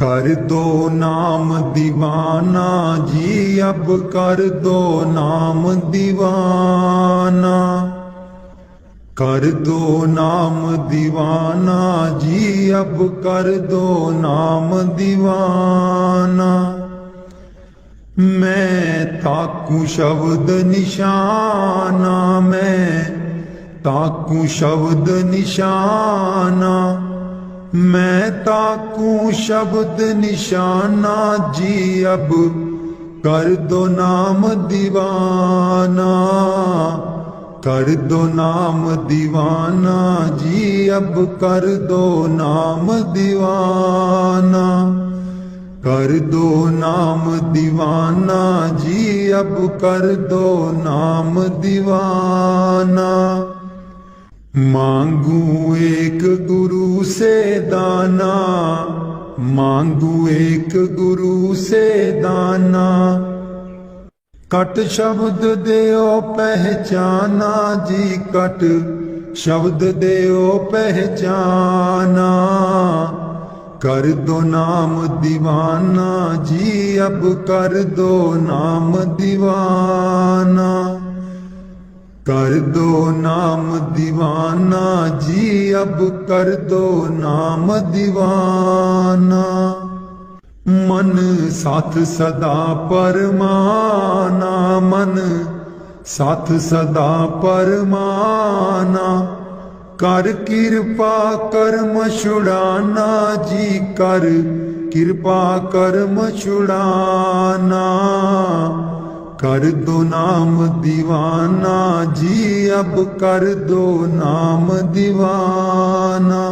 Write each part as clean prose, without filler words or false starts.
कर दो नाम दीवाना जी, अब कर दो नाम दीवाना। कर दो नाम दीवाना जी, अब कर दो नाम दीवाना। मैं ताकू शब्द निशाना, मैं ताकू शब्द निशाना। मैं ताकू शब्द निशाना जी, अब कर दो नाम दीवाना। कर दो नाम दीवाना जी, अब कर दो नाम दीवाना। कर दो नाम दीवाना जी, अब कर दो नाम दीवाना। मांगू एक गुरु से दाना, मांगू एक गुरु से दाना। कट शब्द देओ पहचाना जी, कट शब्द देओ पहचाना। कर दो नाम दीवाना जी, अब कर दो नाम दीवाना। कर दो नाम दीवाना जी, अब कर दो नाम दीवाना। मन साथ सदा परमाना, मन साथ सदा परमाना। कर कृपा कर्म छुड़ाना जी, कर कृपा कर्म छुड़ाना। कर दो नाम दीवाना जी, अब कर दो नाम दीवाना।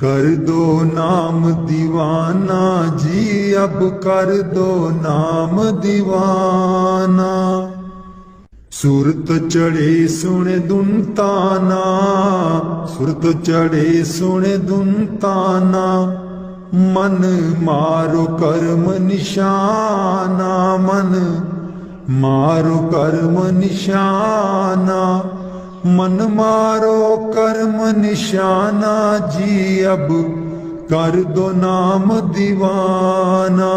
कर दो नाम दीवाना जी, अब कर दो नाम दीवाना। सुरत चढ़े सुने दुनताना, सुरत चढ़े सुने दुनताना। मन मारो कर्म निशाना, मन मारो कर्म निशाना। मन मारो कर्म निशाना जी, अब कर दो नाम दीवाना।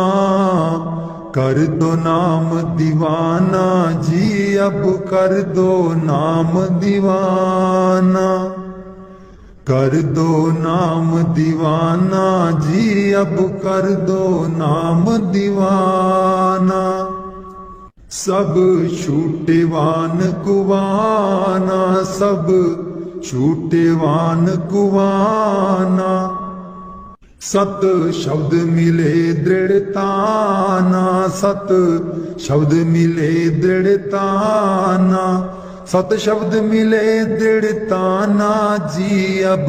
कर दो नाम दीवाना जी, अब कर दो नाम दीवाना। कर दो नाम दीवाना जी, अब कर दो नाम दीवाना। सब छूटे वान कुवाना, सब छूटे वान कुवाना। सत शब्द मिले दृढ़ताना, सत शब्द मिले दृढ़ताना। सत शब्द मिले दृढ़ताना जी, अब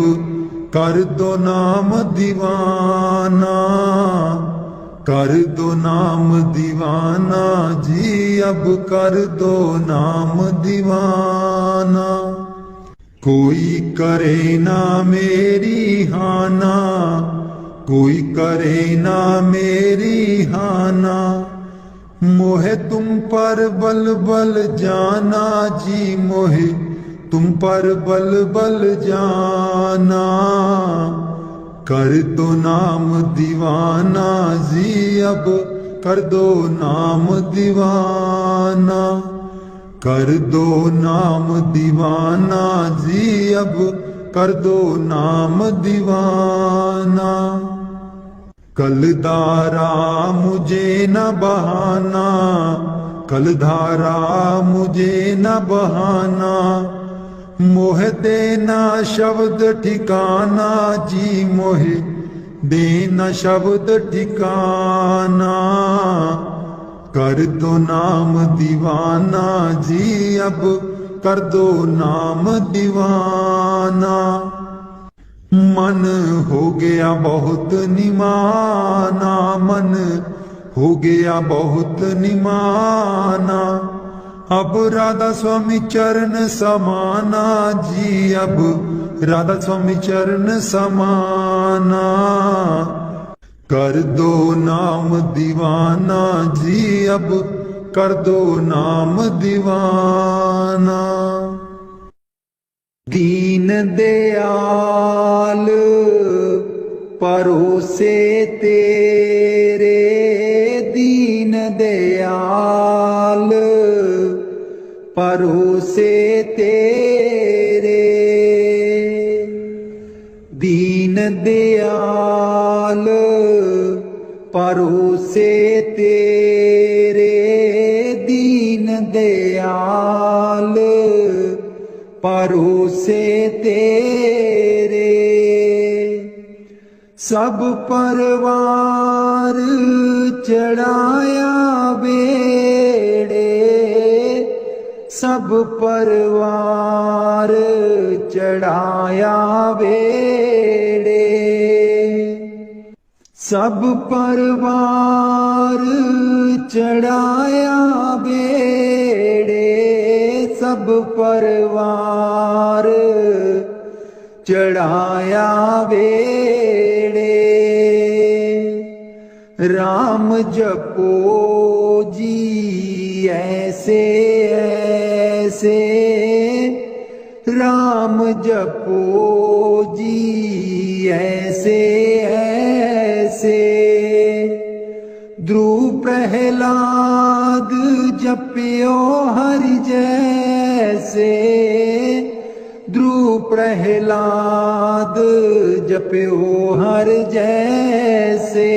कर दो नाम दीवाना। कर दो नाम दीवाना जी, अब कर दो नाम दीवाना। कोई करे ना मेरी हाना, कोई करे ना मेरी हाना। मोहे तुम पर बल बल जाना जी, मोहे तुम पर बल बल जाना। कर दो नाम दीवाना जी, अब कर दो नाम दीवाना। कर दो नाम दीवाना जी, अब कर दो नाम दीवाना। कलधारा मुझे न बहाना, कलधारा मुझे न बहाना। मोह देना शब्द ठिकाना जी, मोह देना शब्द ठिकाना। कर दो नाम दीवाना जी, अब कर दो नाम दीवाना। मन हो गया बहुत निमाना, मन हो गया बहुत निमाना। अब राधा स्वामी चरण समाना जी, अब राधा स्वामी चरण समाना। कर दो नाम दीवाना जी, अब कर दो नाम दीवाना। दीन दयाल परोसे तेरे दीन दयाल, परोसे तेरे दीन दयाल, परोसे तेरे दीन दयाल, परोसे तेरे सब परवार चढ़ाया बेड़े, सब परवार चढ़ाया बेड़े, सब परवार चढ़ाया बेड़े, सब परवार चढ़ाया बेड़े। राम जपो जी ऐसे ऐसे, राम जपो जी ऐसे ऐसे, ध्रुव प्रहलाद जप्यो हरि जैसे, ध्रुव प्रहलाद जप्यो हर जैसे।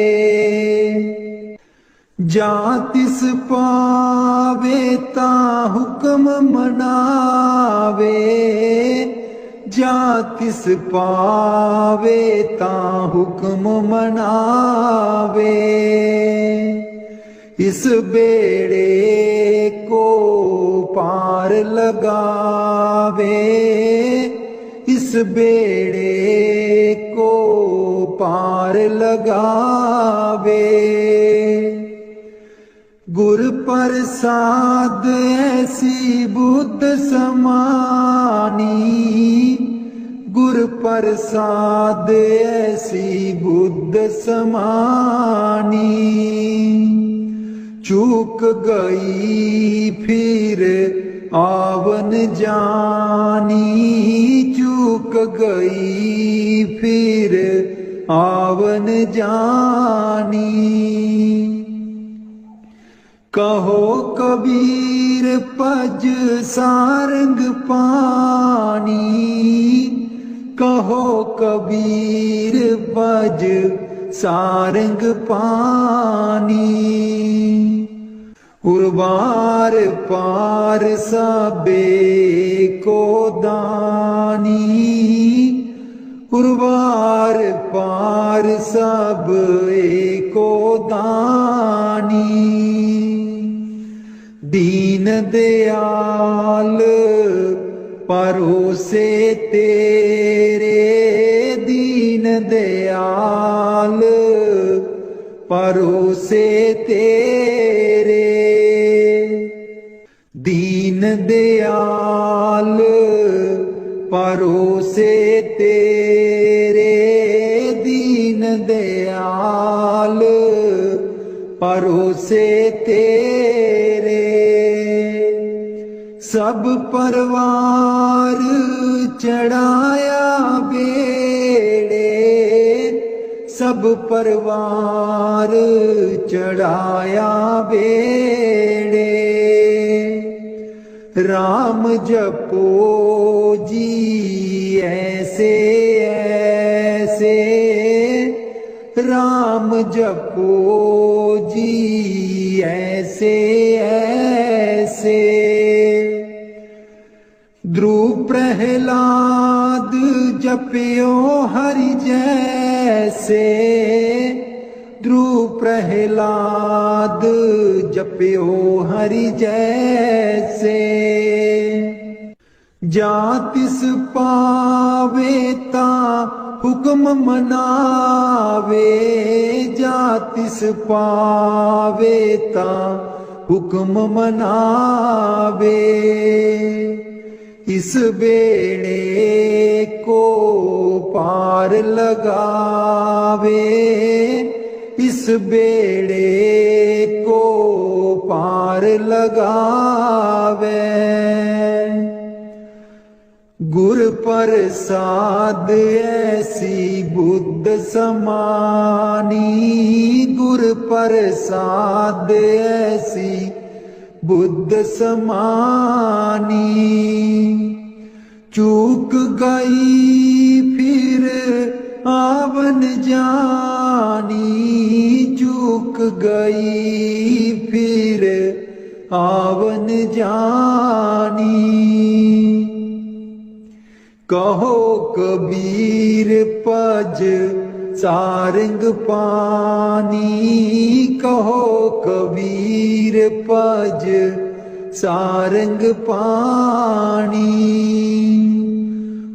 जा तिस पावे ता हुक्म मनावे, जा तिस पावे ता हुक्म मनावे, इस बेड़े को पार लगावे, इस बेड़े को पार लगावे। गुर प्रसाद ऐसी बुद्ध समानी, गुर प्रसाद ऐसी बुद्ध समानी, चूक गई फिर आवन जानी, चूक गई फिर आवन जानी। कहो कबीर पज सारंग पानी, कहो कबीर पज सारंग पानी, उर्वार पार सबे को दानी, उर्वार पार सब एको दानी। दीन दयाल परोसे तेरे, दीन दयाल परोसे तेरे, दीन दयाल परोसे तेरे, दीन दयाल परोसे तेरे। सब परवार चढ़ाया बेड़े, सब परवार चढ़ाया बेड़े। राम जपो जी ऐसे ऐसे, राम जपो जी ऐसे ऐसे। ध्रुव प्रहलाद जप्यो हरि जैसे, ध्रुव प्रहलाद जप्यो हरि जैसे। जा तिस पावे ता हुक्म मनावे, जा तिस पावे ता हुक्म मनावे। इस बेड़े को पार लगावे, इस बेड़े को पार लगावे। गुर प्रसाद ऐसी बुद्ध समानी, गुर प्रसाद ऐसी बुद्ध समानी। चूक गई फिर आवन जानी, चूक गई फिर आवन जानी। कहो कबीर पज सारंग पानी, कहो कबीर पज सारंग पानी।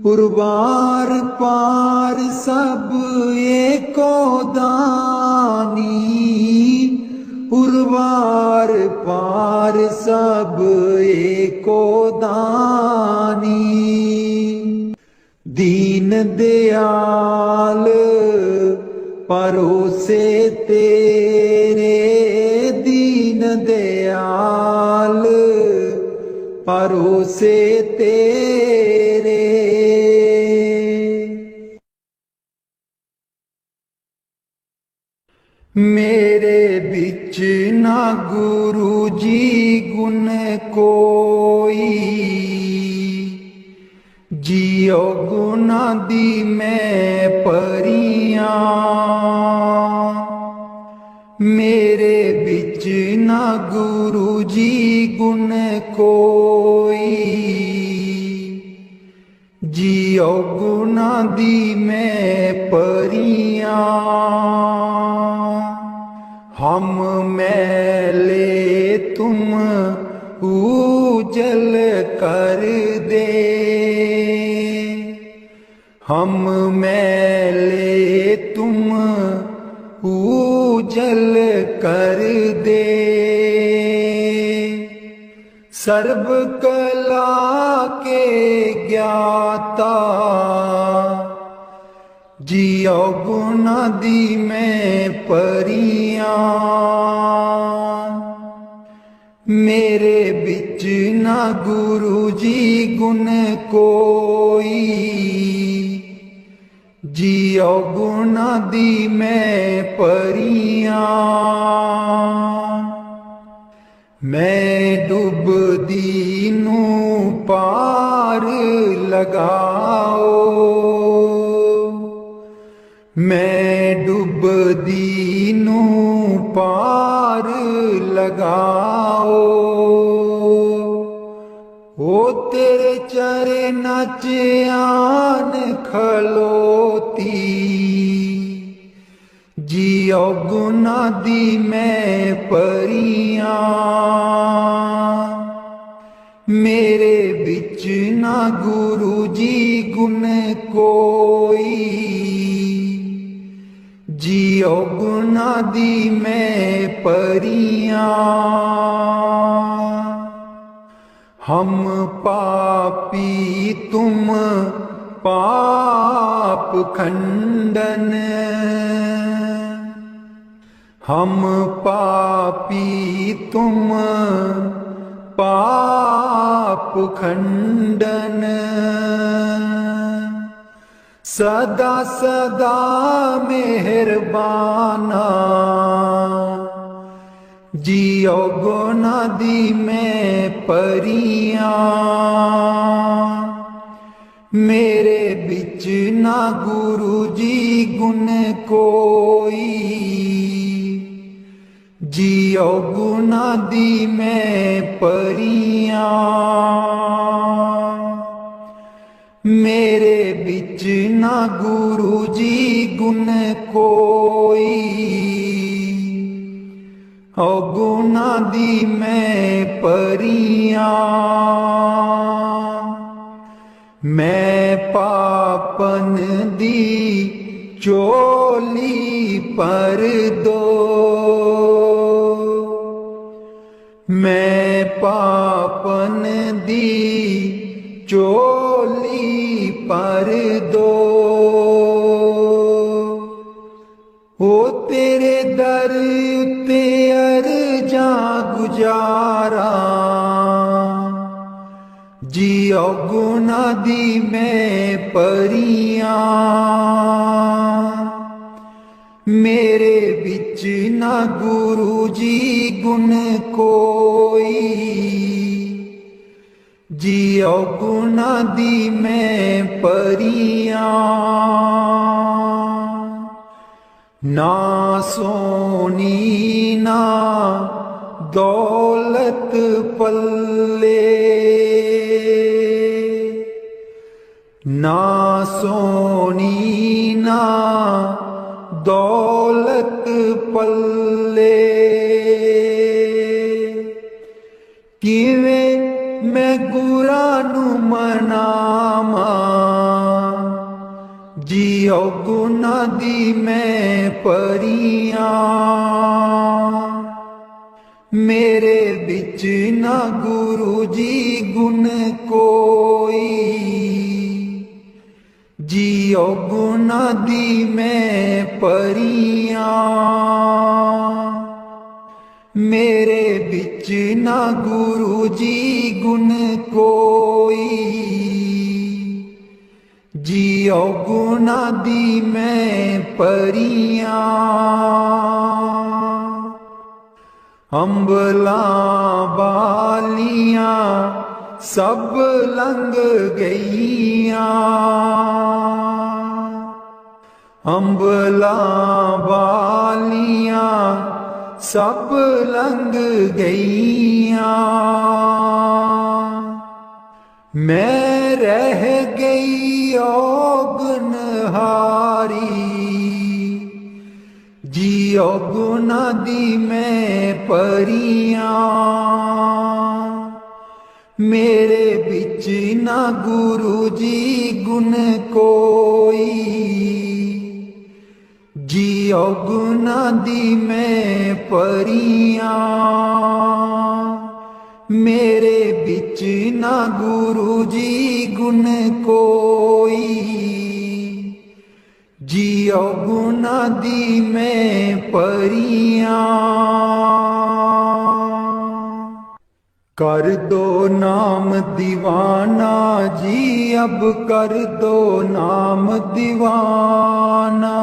उर्वार पार सब एको दानी, उर्वार पार सब एको दानी। दीन दयाल परोसे तेरे, दीन दयाल परोसे तेरे। मेरे बिच ना गुरु जी गुण कोई, जियो गुना दी मैं परियां। मेरे बिच ना गुरु जी गुण कोई, जियो गुना दी मैं परियां। हम मैले तुम उजल कर दे, हम मैले तुम उजल कर दे। सर्व कला के ज्ञाता, जियो गुना दी मैं परियां। मेरे बिच ना गुरु जी गुण कोई, जियो गुना दी मैं परियां। मैं डुबदी नू पार लगाओ, मैं डुबदी नू पार लगाओ। ओ तेरे चरना च आन खलोती, जियो गुना दी मैं परियां। मेरे बिच ना गुरु जी गुण कोई, जियो गुना दी मैं परियां। हम पापी तुम पाप खंडन, हम पापी तुम पाप खंडन। सदा सदा मेहरबाना, जियो गुना दी मैं परियां। मेरे बिच ना गुरु जी गुण कोई, जियो गुना दी मैं परियां। मेरे बिच ना गुरु जी गुण कोई, गुना दी मैं परियां। मैं पापन दी चोली पर दो, मैं पापन दी चोली पर दो। ओ तेरे दर उत्ते अर्जा गुजारा, जी जियो गुना दी मैं परियां मेरे बिच ना गुरु जी गुण कोई जियो गुना दी मैं परियां ना सोनी ना दौलत पल्ले ना सोनी ना दौलत पल्ले किवें मैं गुरा नू मनावा जियो गुना दी मैं परियां मेरे बिच ना गुरु जी गुण कोई जियो गुना दी मैं परियां मेरे बिच ना गुरु जी गुण कोई जियो गुना दी मैं परियां अंबला बालियां सब लंघ गईयां अंबला बालियां सब लंघ गईयां मैं रह गई ओगनहारी जियो गुना दी मैं परियां मेरे बिच ना गुरु जी गुण कोई जियो गुना दी मैं परियां मेरे बिच ना गुरु जी गुण कोई जियो गुना दी मैं परियां कर दो नाम दीवाना जी अब कर दो नाम दीवाना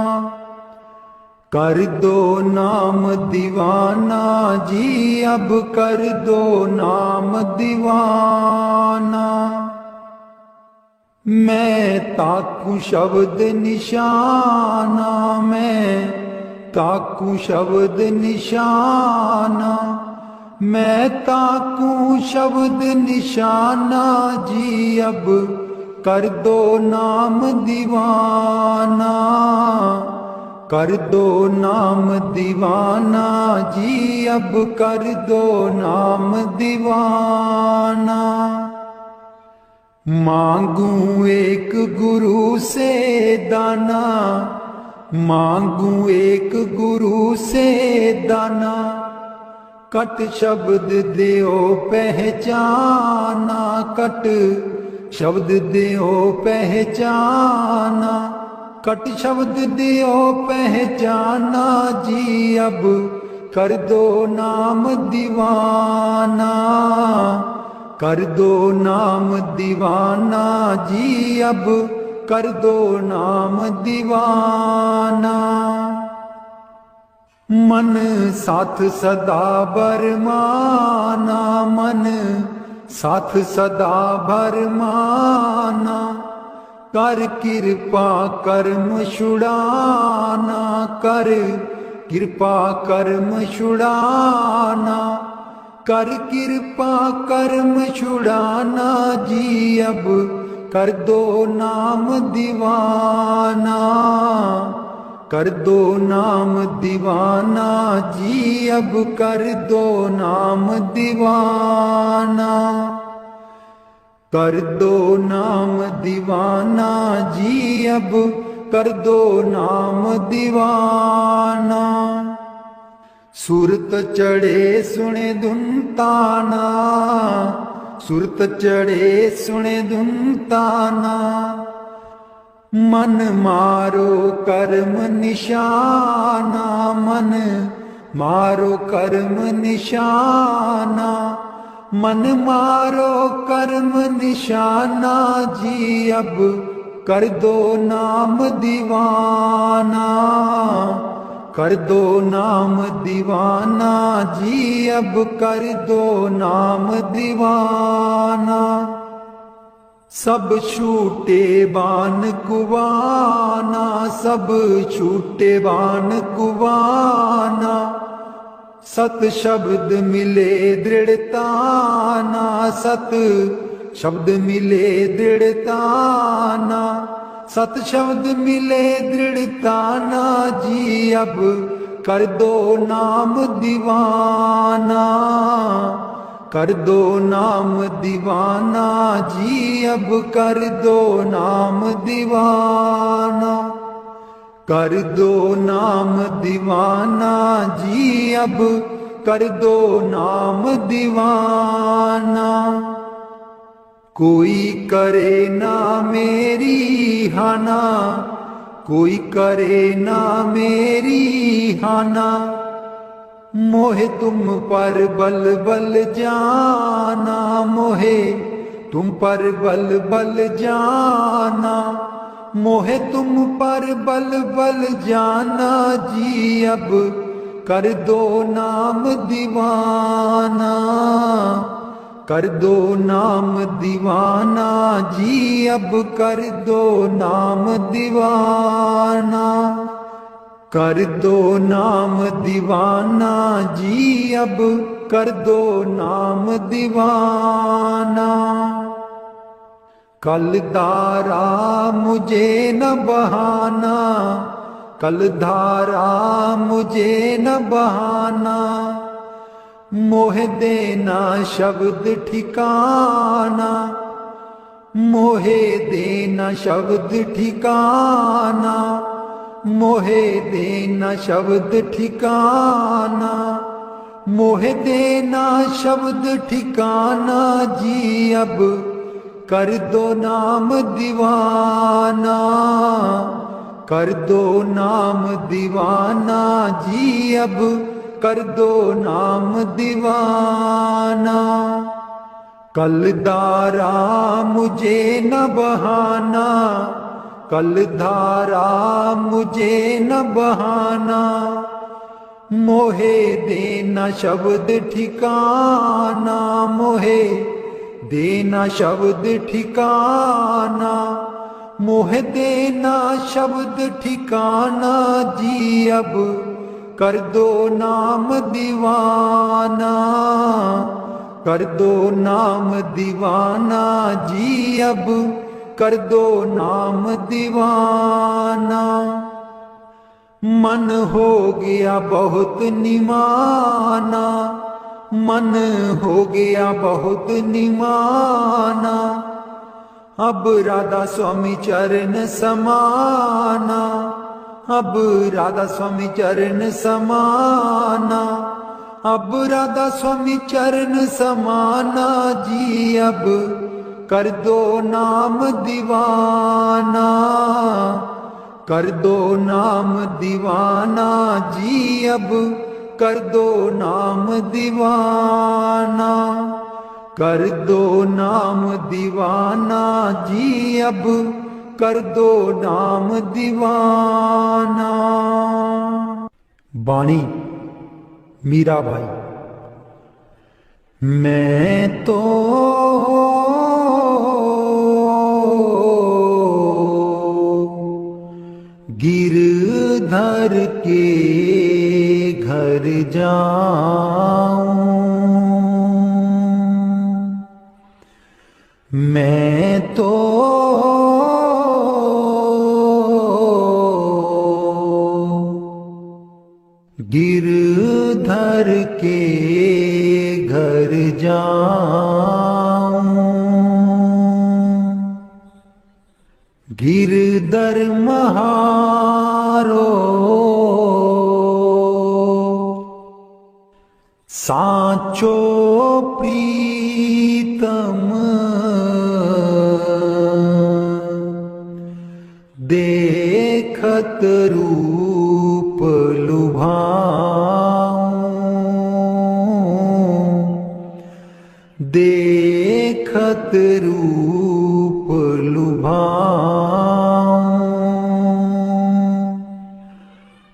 कर दो नाम दीवाना जी अब कर दो नाम दीवाना मैं ताकू शब्द निशाना मैं ताकू शब्द निशाना मैं ताकू शब्द निशाना जी अब कर दो नाम दीवाना कर दो नाम दीवाना जी अब कर दो नाम दीवाना मांगू एक गुरु से दाना मांगू एक गुरु से दाना कट शब्द देओ पहचाना कट शब्द देओ पहचाना कट शब्द देओ पहचाना जी अब कर दो नाम दीवाना कर दो नाम दीवाना जी अब कर दो नाम दीवाना मन साथ सदा बरमाना मन साथ सदा भरमाना कर कृपा कर्म छुड़ाना कर कृपा कर्म छुड़ाना कर कृपा कर्म छुड़ाना जी अब कर दो नाम दीवाना कर दो नाम दीवाना जी अब कर दो नाम दीवाना कर दो नाम दीवाना जी अब कर दो नाम दीवाना सुरत चढ़े सुने धुन ताना सुरत चढ़े सुने धुन ताना मन मारो कर्म निशाना मन मारो कर्म निशाना मन मारो कर्म निशाना जी, अब कर दो नाम दीवाना, कर दो नाम दीवाना जी, अब कर दो नाम दीवाना। सब छूटे बान कुवाना, सब छूटे बान कुवाना, सत शब्द मिले दृढ़ताना, सत शब्द मिले दृढ़ताना, सत शब्द मिले दृढ़ताना जी, अब कर दो नाम दीवाना, कर दो नाम दीवाना जी, अब कर दो नाम दीवाना, कर दो नाम दीवाना जी, अब कर दो नाम दीवाना। कोई करे ना मेरी हाना, कोई करे ना मेरी हाना, मोहे तुम पर बल बल जाना, मोहे तुम पर बल बल जाना, मोहे तुम पर बल बल जाना जी, अब कर दो नाम दीवाना, कर दो नाम दीवाना जी, अब कर दो नाम दीवाना, कर दो नाम दीवाना जी, अब कर दो नाम दीवाना। कल धारा मुझे न बहाना, कल धारा मुझे न बहाना, मोह देना शब्द ठिकाना, मोहे देना शब्द ठिकाना, मोहे देना शब्द ठिकाना, मोहे देना शब्द ठिकाना जी, अब कर दो नाम दीवाना, कर दो नाम दीवाना जी, अब कर दो नाम दीवाना। कल धारा मुझे न बहाना, कल धारा मुझे न बहाना, मोहे देना शब्द ठिकाना, मोहे देना शब्द ठिकाना, मोहे देना शब्द ठिकाना जी, अब कर दो नाम दीवाना, कर दो नाम दीवाना जी, अब कर दो नाम दीवाना। मन हो गया बहुत निमाना, मन हो गया बहुत निमाना, अब राधा स्वामी चरण समाना, अब राधा स्वामी चरण समाना, अब राधा स्वामी चरण समाना जी, अब कर दो नाम दीवाना, कर दो नाम दीवाना जी, अब कर दो नाम दीवाना, कर दो नाम दीवाना जी, अब कर दो नाम दीवाना। बाणी मीरा भाई। मैं तो गिरधर के घर जाऊं, मैं तो गिरधर के घर जाऊं, गिरधर महारो साचो प्रीतम, देखत रूप लुभाऊं, रूप लुभाऊं।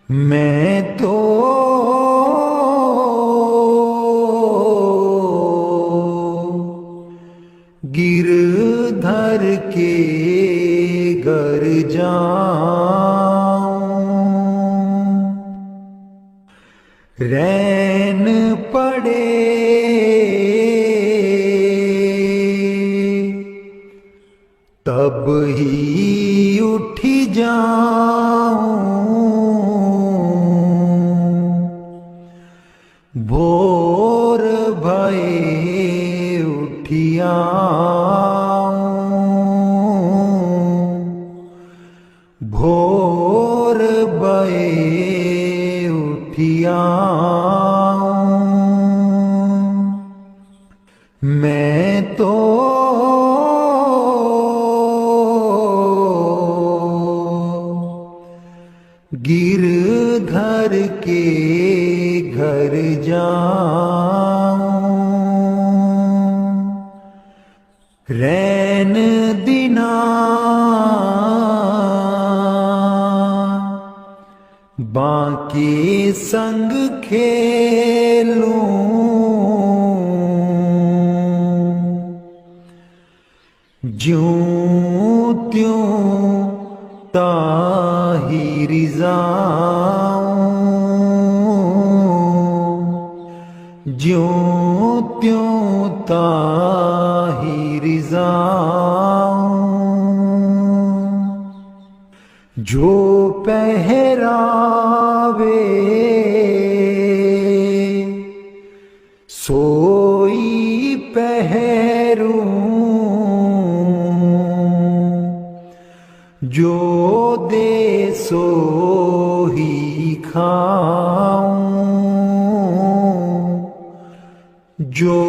मैं तो गिरधर के घर जाऊं। रैन पड़े तब ही उठी जाऊं। भोर भये उठियाऊं। भोर भये उठियाऊं। मैं तो गिरधर के घर जाऊं। रैन दिना बांके संग खेलूं। ज्यों त्यों ताहि रिज़ाऊं। ज्यों त्यों ताहि रिज़ाऊं। जो पहरावे सोई पहरूं। जो दे सो ही खाऊं। जो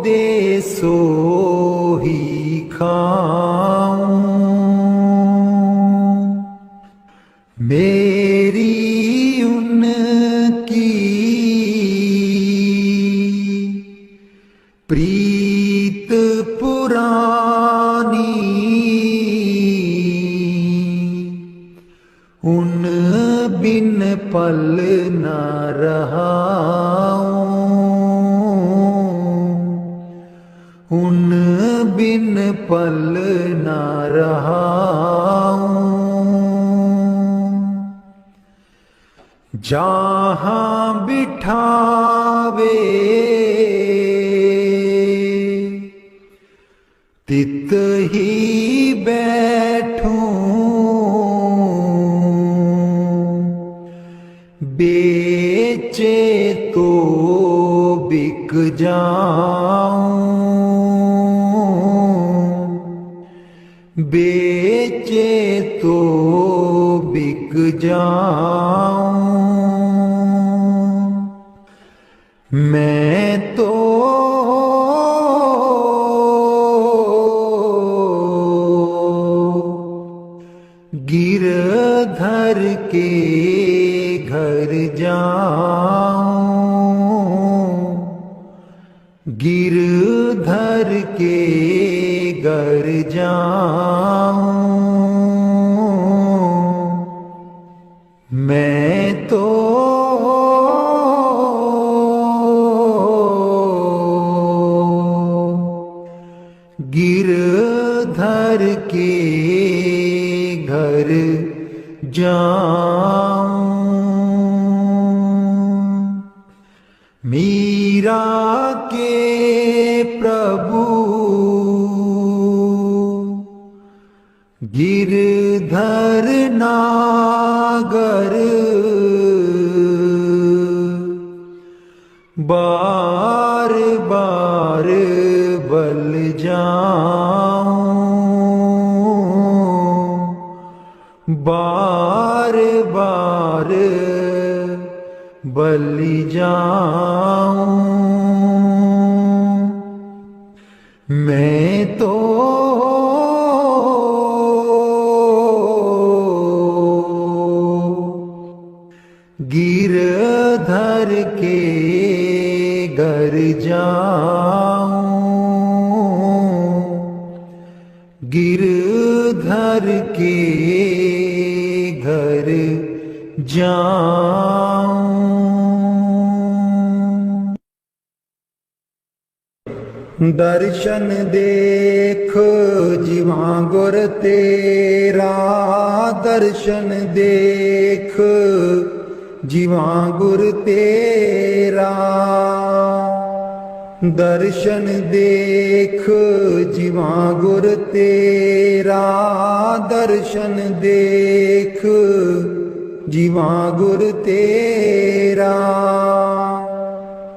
दे सो ही खाऊं। मेरी उनकी प्रीत पुरानी। उन बिन पल न रहाऊं। उन बिन पल न रहाऊं। जहाँ बिठावे तित ही बैठूं। बेचे तो बिक जाऊं। बेचे तो बिक जाऊं। मैं तो गिरधर के घर जाऊं। गिरधर के घर जाऊं। मैं तो गिरधर के घर जाऊं। मीरा के प्रभु गिरधर नागर। बार बार बल जाऊं। बार बार बलि जाऊं। मैं तो गिरधर के घर जाऊं। करके घर जाऊं। दर्शन देख जीवा गुर तेरा, दर्शन देख जीवा गुर तेरा। दर्शन देख जीवा गुर तेरा, दर्शन देख जीवा गुर तेरा।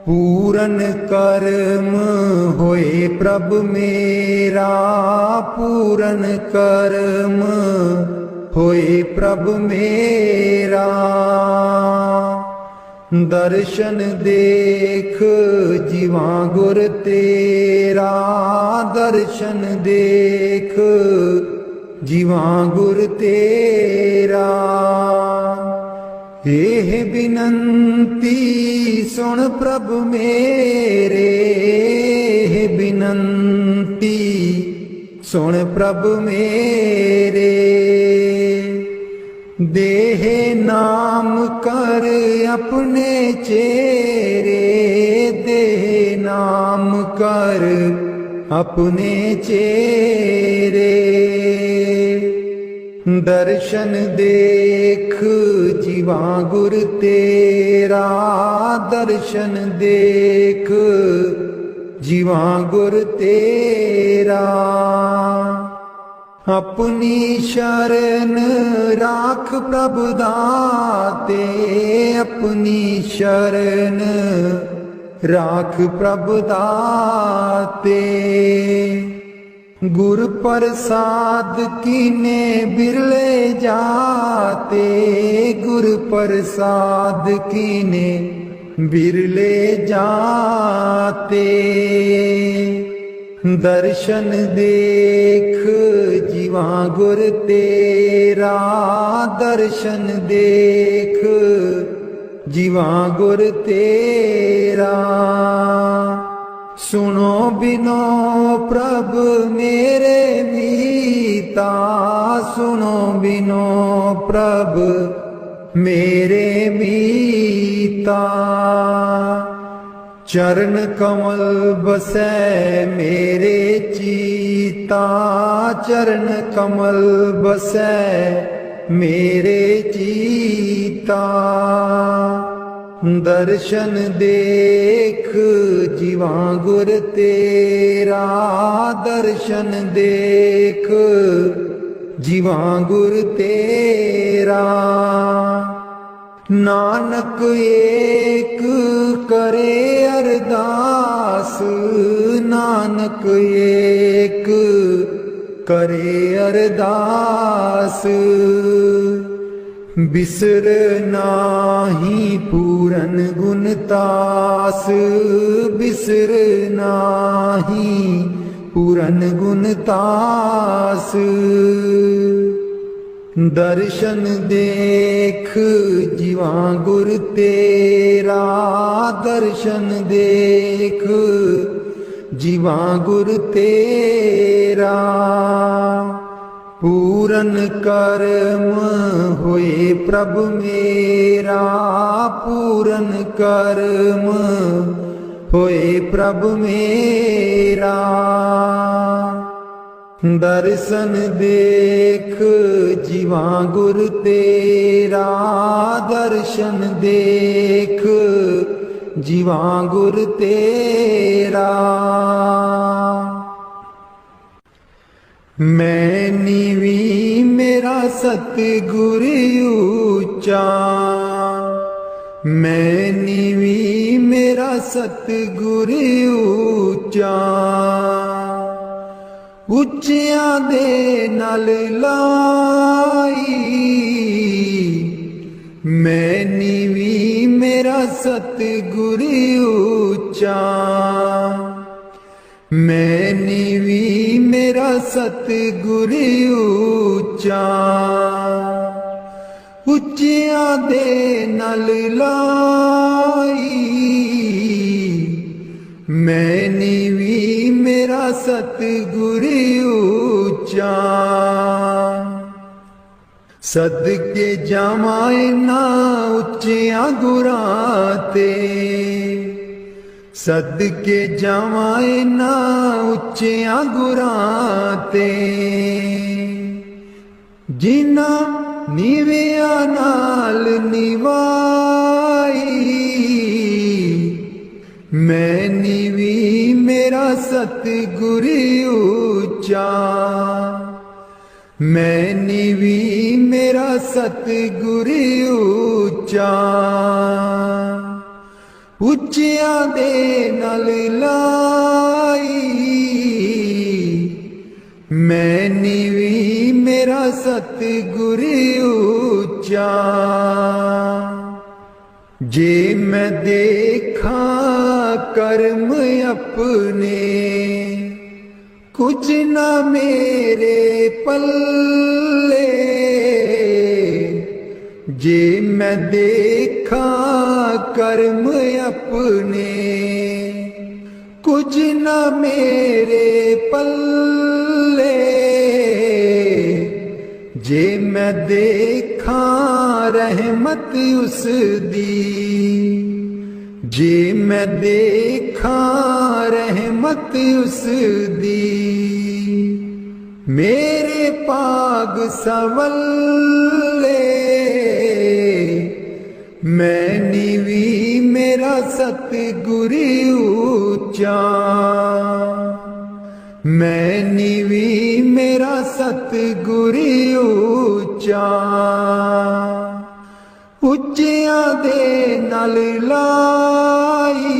पूरन कर्म होए प्रभ मेरा, पूरन कर्म होए प्रभ मेरा। दर्शन देख जीवा गुर तेरा, दर्शन देख जीवा गुर तेरा। एह बिनंती सुन प्रभ मेरे, एह बिनंती सुन प्रभ मेरे। देह नाम कर अपने चेरे, देह नाम कर अपने चेरे। दर्शन देख जीवा गुर तेरा, दर्शन देख जीवा गुर तेरा। अपनी शरण राख प्रभ दाते, अपनी शरण राख प्रभ दाते। गुर प्रसाद कीने बिरले जाते, गुर प्रसाद कीने बिरले जाते। दर्शन देख जीवा गुर तेरा, दर्शन देख जीवा गुर तेरा। सुनो बिनो प्रभ मेरे मीता, सुनो बिनो प्रभ मेरे मीता। चरण कमल बसै मेरे चीता, चरण कमल बसै मेरे चीता। दर्शन देख जीवा गुर तेरा, दर्शन देख जीवा गुर तेरा। नानक एक करे अरदास, नानक एक करे अरदास। बिसर नाही पूरन गुण तास, बिसर नाही पूरन गुण तास। दर्शन देख जीवा गुर तेरा, दर्शन देख जीवा गुर तेरा। पूरन कर्म होए प्रभ मेरा, पूरन कर्म होए प्रभ मेरा। दर्शन देख जीवा गुर तेरा, दर्शन देख जीवा गुर तेरा। मैं नीवी मेरा सतगुर ऊंचा, मैं नीवी मेरा सतगुर ऊंचा। ਉੱਚਿਆਂ ਦੇ ਨਾਲ ਲਾਈ, ਮੈਂ ਨੀਵੀਂ ਮੇਰਾ ਸਤਿਗੁਰ ਉੱਚਾ। ਮੈਂ ਨੀਵੀਂ ਮੇਰਾ ਸਤਿਗੁਰ ਉੱਚਾ। ਉੱਚਿਆਂ ਦੇ ਨਾਲ ਲਾਈ, मैं नीवी मेरा सतगुर ऊंचा। सदके जावां इन्हां उच्चियां गुरां ते, सदके जावां इन्हां उच्चियां गुरां ते, जिन्हां नीवियां नाल निवाई। मैं नीवी मेरा सतगुर ऊंचा, मैं नीवी मेरा सतगुर ऊंचा। उच्चियां दे नाल लाई, मैं नीवी मेरा सतगुर ऊंचा। जे मैं देखा कर्म अपने, कुछ ना मेरे पल्ले। जे मैं देखा कर्म अपने, कुछ ना मेरे पल्ले। जे मैं देखा रहमत उस दी, जे मैं देखा रहमत उस दी। मेरे पाग सवल्ले, मैं नीवी मेरा सतगुर ऊंचा। मैं नीवी मेरा सतगुर ऊंचा। उच्चियां दे नाल लाई,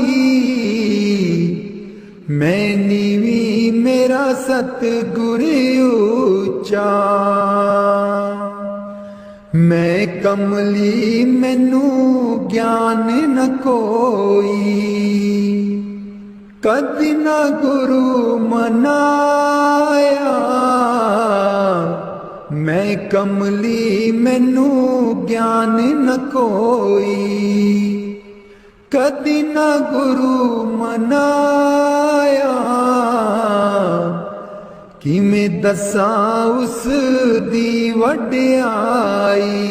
मैं नीवी मेरा सतगुर ऊंचा। मैं कमली मैनू ज्ञान न कोई, कद ना गुरु मनाया। मैं कमली मैनू ज्ञान न कोई, कद ना गुरु मनाया। किवें दसां उस दी वड्याई,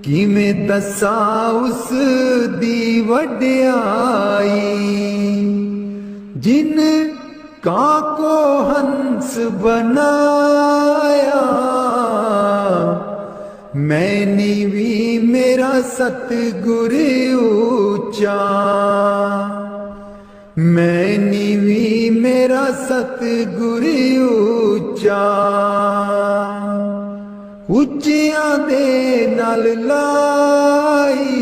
किवें दसां उस दी वड्याई। जिन कां को हंस बनाया, मैं नीवी मेरा सतगुर ऊंचा। मैं नीवी मेरा सतगुर ऊंचा। उच्चियां दे नाल लाई,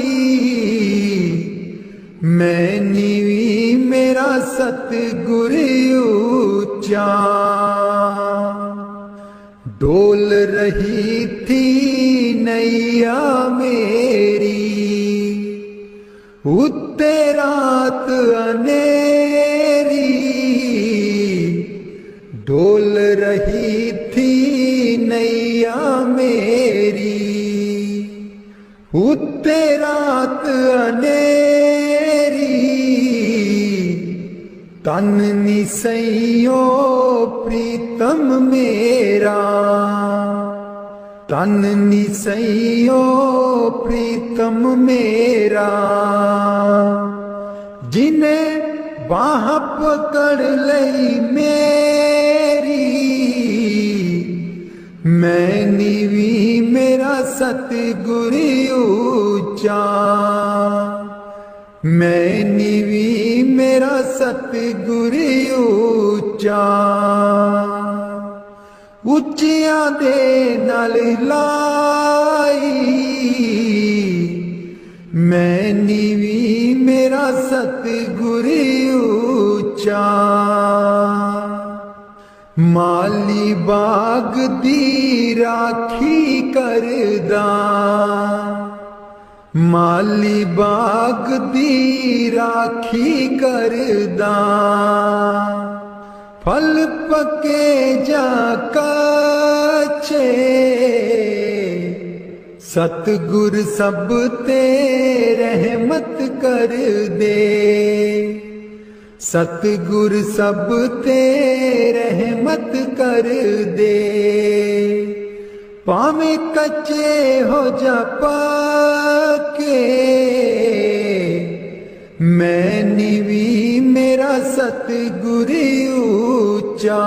मैं नीवी मेरा सतगुर ऊंचा। डोल रही थी नैया मेरी, उत्ते रात अनेरी। डोल रही थी नैया मेरी, उत्ते रात अनेरी। तन निसइयो प्रीतम मेरा, तन निसइयो प्रीतम मेरा। जिन्हें बाह पकड़ लई मेरी, मैं नीवी मेरा सतगुर ऊंचा। मैं नीवी मेरा सतगुर ऊंचा। उच्चियां दे नाल लाई, मैं नीवी मेरा सतगुर ऊंचा। माली बाग दी राखी करदा, माली बाग दी राखी करदा। फल पके जा कच्चे, सतगुर सब ते रहमत कर दे। सतगुर सब ते रहमत कर दे। भावें कच्चे हो जा पक्के, मैं निवी मेरा सतगुर ऊंचा,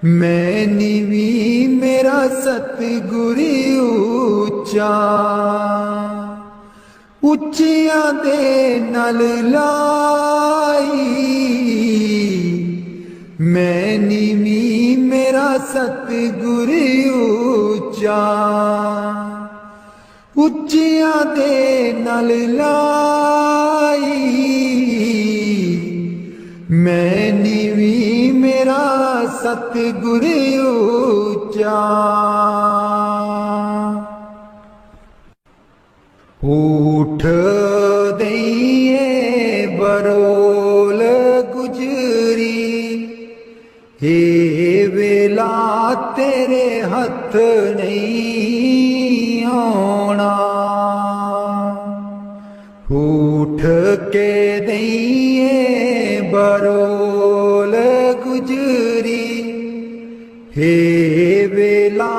मैं निवी मेरा सतगुर ऊंचा। उच्चियां दे नल लाई, मैं निवी मेरा सतगुर ऊंचा। उच्चियां दे नल लाई, मैं निवी मेरा सतगुर ऊंचा। ऊठ दइए बरोल गुजरी, हे वेला तेरे हथ नहीं आना। उठ के दइए बरोल गुजरी, हे वेला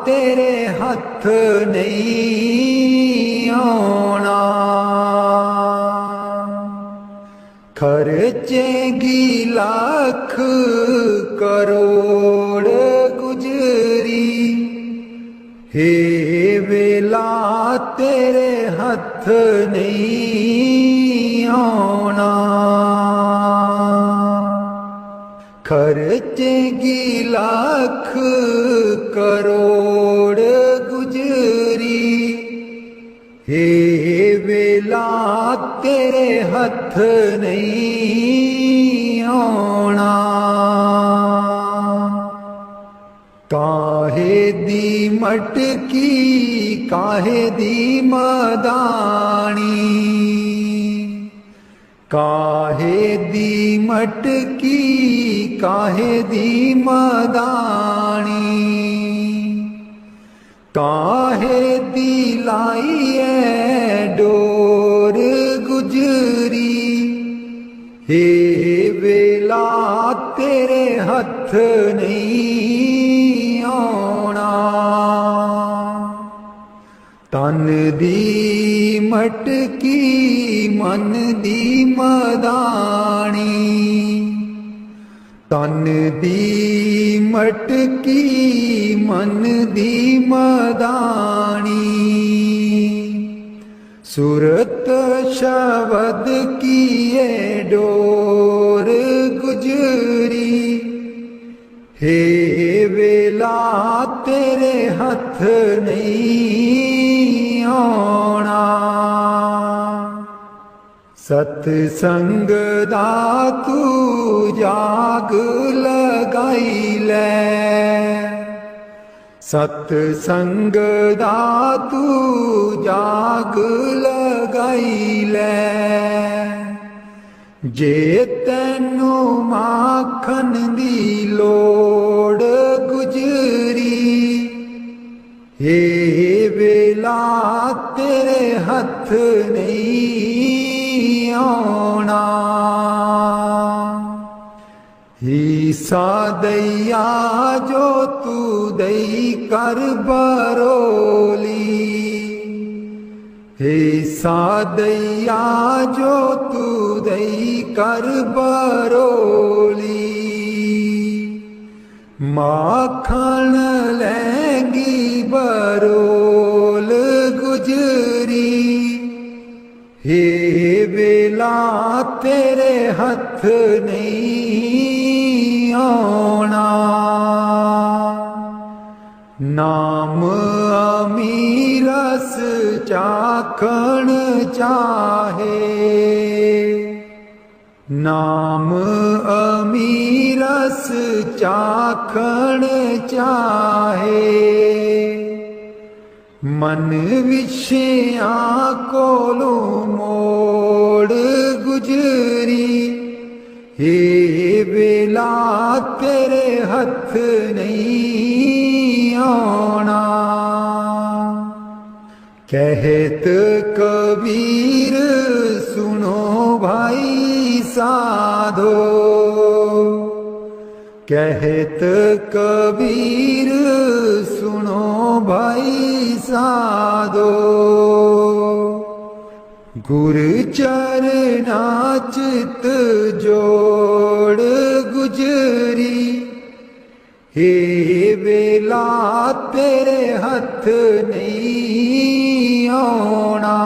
तेरे हथ नहीं आना। खर्चेगी लाख करोड़ गुजरी, हे वेला तेरे हथ नहीं आना। खर्चेगी लाख करोड़ गुजरी, हे वेला तेरे हथ नहीं आना। काहे दी मटकी काहे दी मदानी, काहे दी मटकी काहे दी मदानी। काहे दी लाई है डोर गुजरी, हे वेला तेरे हथ नहीं आना। तन दी मटकी मन दी मदानी, तन दी मटकी मन दी मदानी। सूरत शब्द की ये डोर गुजरी, हे वेला तेरे हथ नहीं आना। सतसंग दा तू जाग लगाई ले, सतसंग दा तू जाग लगाई ले। जे तैनू माखन दी लोड़ गुजरी, हे वेला तेरे हथ नहीं आना। ईसा दैया जो तू दई कर बरोली, ईसा दैया जो तू दई कर बरोली। माखन लेंगी बरोल गुजरी, हे वेला तेरे हथ नहीं आना। नाम अमीरस चाखण चाहे, नाम अमीरस चाखण चाहे। मन विषयां कोलों मोड़ गुजरी, हे वेला तेरे हथ नहीं आना। कहत कबीर सुनो भाई साधो, कहत कबीर सुनो भाई साधो, गुर चरना चित जोड़ गुजरी, हे वेला तेरे हथ नहीं आना।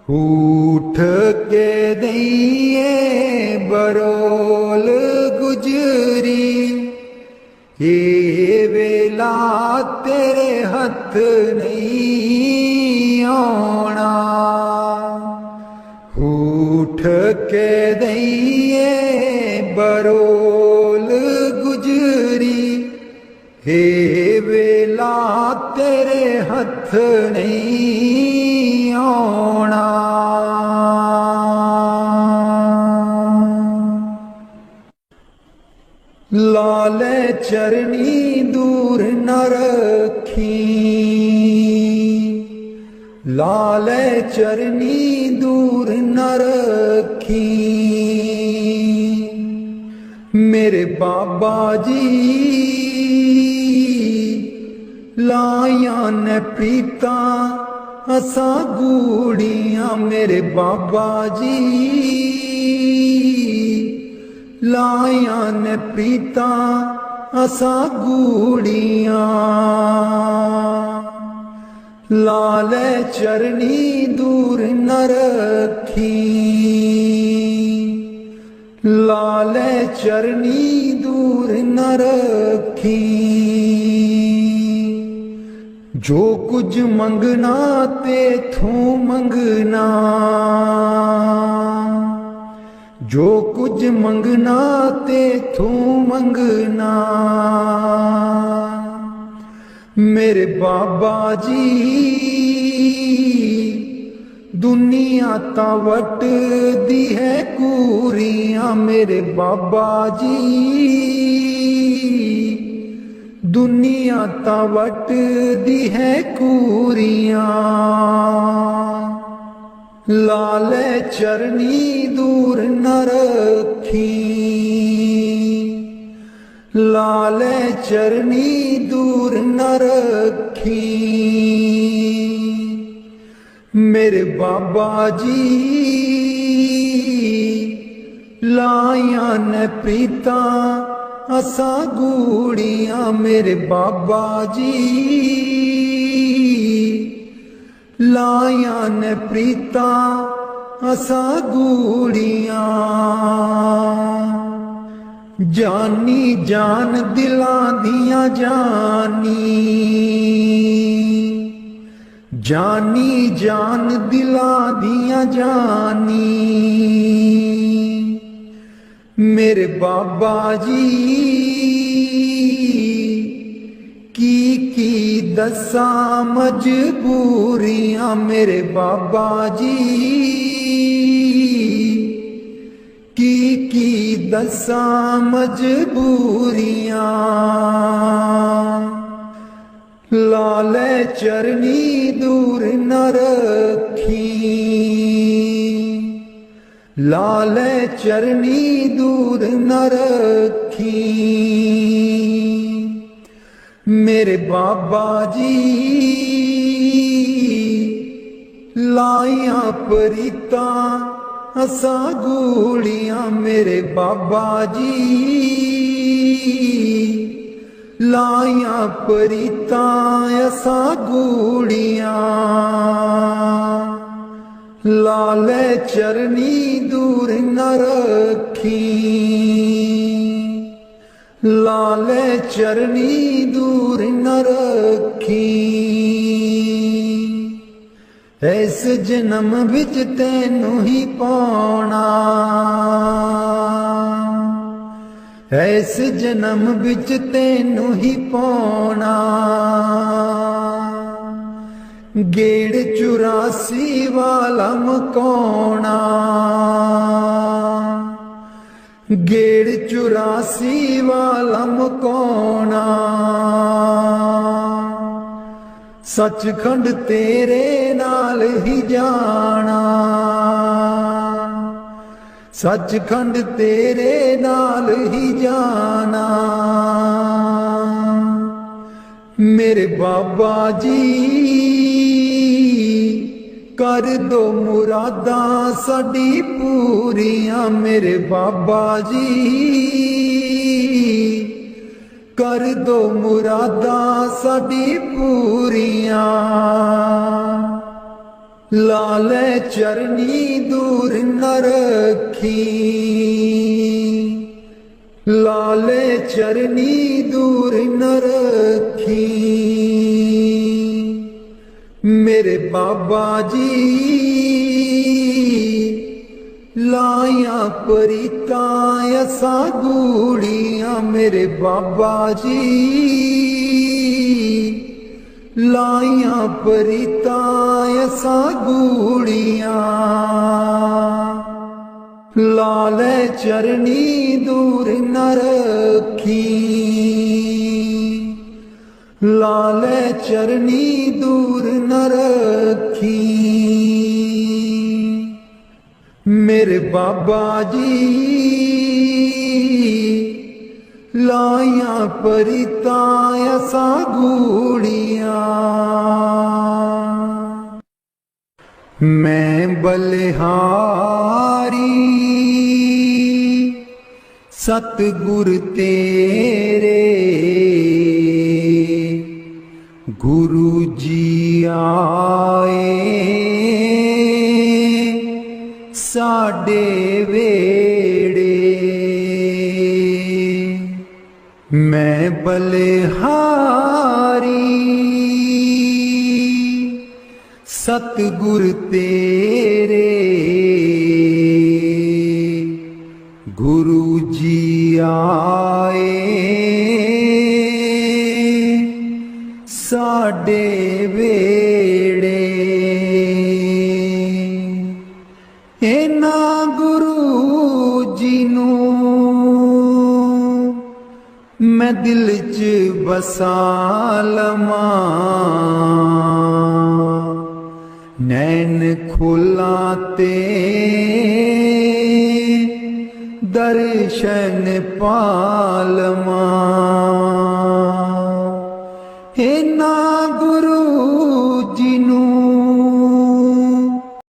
उठ के दइए बरोल गुजरी, हे वेला तेरे हथ नहीं आना। उठ के दइए बरोल गुजरी, हे वेला तेरे हथ नहीं आना। लाले चरनी दूर न रखी, लाले चरनी दूर न रखी, मेरे बाबा जी लाया न प्रीता असा गूड़ियां, मेरे बाबा जी लाया न प्रीता असा गूड़ियां। लाले चरनी दूर न रखी, लाले चरनी दूर न रखी, जो कुछ मंगना ते थू मंगना, जो कुछ मंगना ते थू मंगना, मेरे बाबा जी दुनिया ता वट दी है कूरियां, मेरे बाबा जी दुनिया ता वट दी है कूरियां। लाले चरनी दूर न रखी, लाले चरनी दूर न रखी, मेरे बाबा जी लाया न प्रीता असा गूड़ियां, मेरे बाबा जी लाया न प्रीता असा गूड़ियां। जानी जान दिला दिया जानी, जानी जान दिला दिया जानी, मेरे बाबा जी की दसा मजबूरियां, मेरे बाबा जी की दसा मजबूरियां। लाले चरनी दूर न रखी, लाले चरनी दूर न रखी, मेरे बाबा जी लाया प्रीता असा गूड़ियां, मेरे बाबा जी लाया प्रीता असा गूड़ियां। लाले चरनी दूर न रखी, लाले चरनी दूर न रखी, इस जन्म विच तैनू ही पाना, इस जन्म विच तैनू ही पाना। गेड़ 84 वाला मकाना, गेड़ 84 वाला मकाना, सचखंड तेरे नाल ही जाना, सचखंड तेरे नाल ही जाना। मेरे बाबा जी कर दो मुरादां साडी पूरियां। मेरे बाबा जी कर दो मुरादां साडी पूरियां। लाले चरनी दूर न रखी, लाले चरनी दूर न रखी। मेरे बाबा जी लाया परितां असा गूड़ियां। मेरे बाबा जी लाया परितां असा गूड़ियां। लाले चरनी दूर न रखी, लाले चरनी दूर न रखी। मेरे बाबा जी लाया परितां असा गूड़ियां। मैं बलिहारी सतगुर तेरे, गुरु जी आए साडे वेड़े। मैं बलिहारी सतगुर तेरे, गुरु जी आए साडे वेड़े। इन्हां गुरु जी नूं मैं दिल च बसा लवां। नैन खोला ते दर्शन पालवां। इन्हां